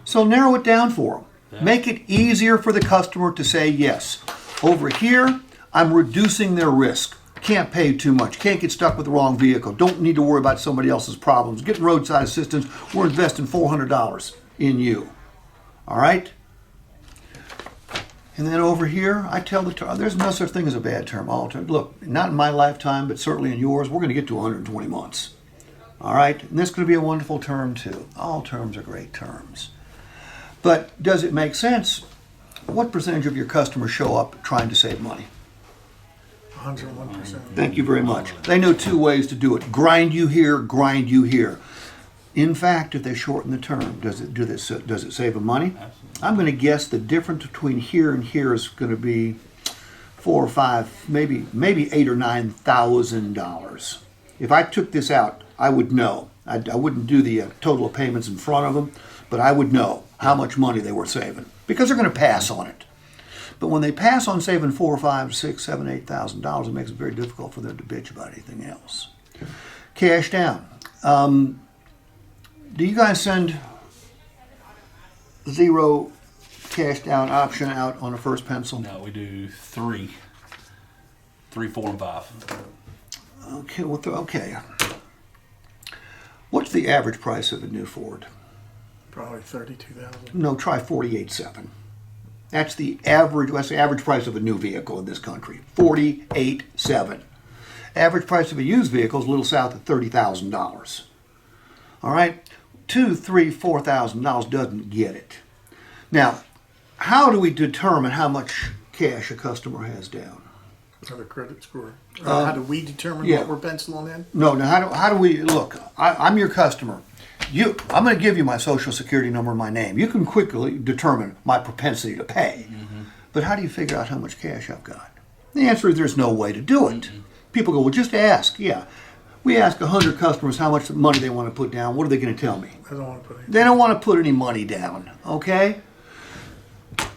So narrow it down for them. Yeah. Make it easier for the customer to say yes. Over here, I'm reducing their risk. Can't pay too much. Can't get stuck with the wrong vehicle. Don't need to worry about somebody else's problems. Getting roadside assistance. We're investing $400 in you. All right? And then over here, I tell the term, there's no such thing as a bad term. All term. Look, not in my lifetime, but certainly in yours, we're going to get to 120 months. All right? And this is going to be a wonderful term, too. All terms are great terms. But does it make sense? What percentage of your customers show up trying to save money? 101%. Thank you very much. They know two ways to do it. Grind you here, grind you here. In fact, if they shorten the term, does it save them money? Absolutely. I'm going to guess the difference between here and here is going to be $4 or $5, maybe $8,000 or $9,000. If I took this out, I would know. I wouldn't do the total of payments in front of them, but I would know how much money they were saving because they're going to pass on it. But when they pass on saving $4 or $5, $6, $7, $8,000, it makes it very difficult for them to bitch about anything else. Cash down. Do you guys send zero cash down option out on a first pencil? No, we do 3, 4, and 5. Okay. Well, okay. What's the average price of a new Ford? Probably 32,000. No, try 48.7. That's the average. That's the average price of a new vehicle in this country. 48.7. Average price of a used vehicle is a little south of $30,000. All right, $2,000, $3,000, $4,000 doesn't get it. Now, how do we determine how much cash a customer has down? Or the credit score. How do we determine yeah. what we're penciling in? No, now how do we look? I'm your customer. I'm going to give you my social security number and my name. You can quickly determine my propensity to pay. Mm-hmm. But how do you figure out how much cash I've got? The answer is there's no way to do it. Mm-hmm. People go, well, just ask. Yeah. We ask 100 customers how much money they want to put down. What are they going to tell me? I don't want to put any. They don't want to put any money down, okay?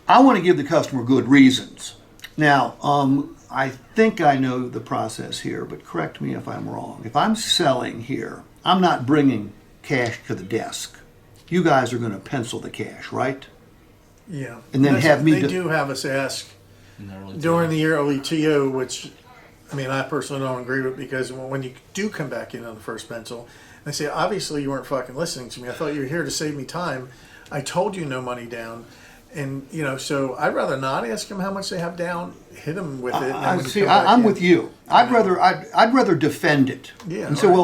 I want to give the customer good reasons. Now, I think I know the process here, but correct me if I'm wrong. If I'm selling here, I'm not bringing cash to the desk. You guys are going to pencil the cash, right? Yeah. And then have me They do have us ask during the year OETO, which, I mean, I personally don't agree with, because when you do come back in on the first pencil, they say, obviously you weren't fucking listening to me. I thought you were here to save me time. I told you no money down. And, you know, so I'd rather not ask them how much they have down, hit them with it. I'm with you. I'd rather defend it. Yeah, and so, right.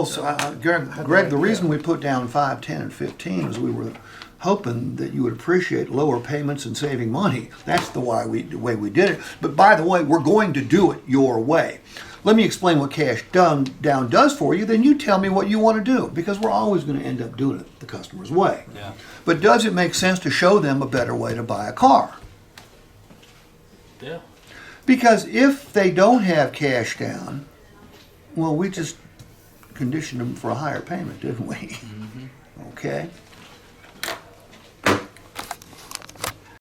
well, Greg, the reason we put down 5, 10, and 15 is we were hoping that you would appreciate lower payments and saving money. That's the way we did it. But by the way, we're going to do it your way. Let me explain what cash down does for you, then you tell me what you want to do, because we're always going to end up doing it the customer's way. Yeah. But does it make sense to show them a better way to buy a car? Yeah. Because if they don't have cash down, well, we just conditioned them for a higher payment, didn't we? Mm-hmm. Okay.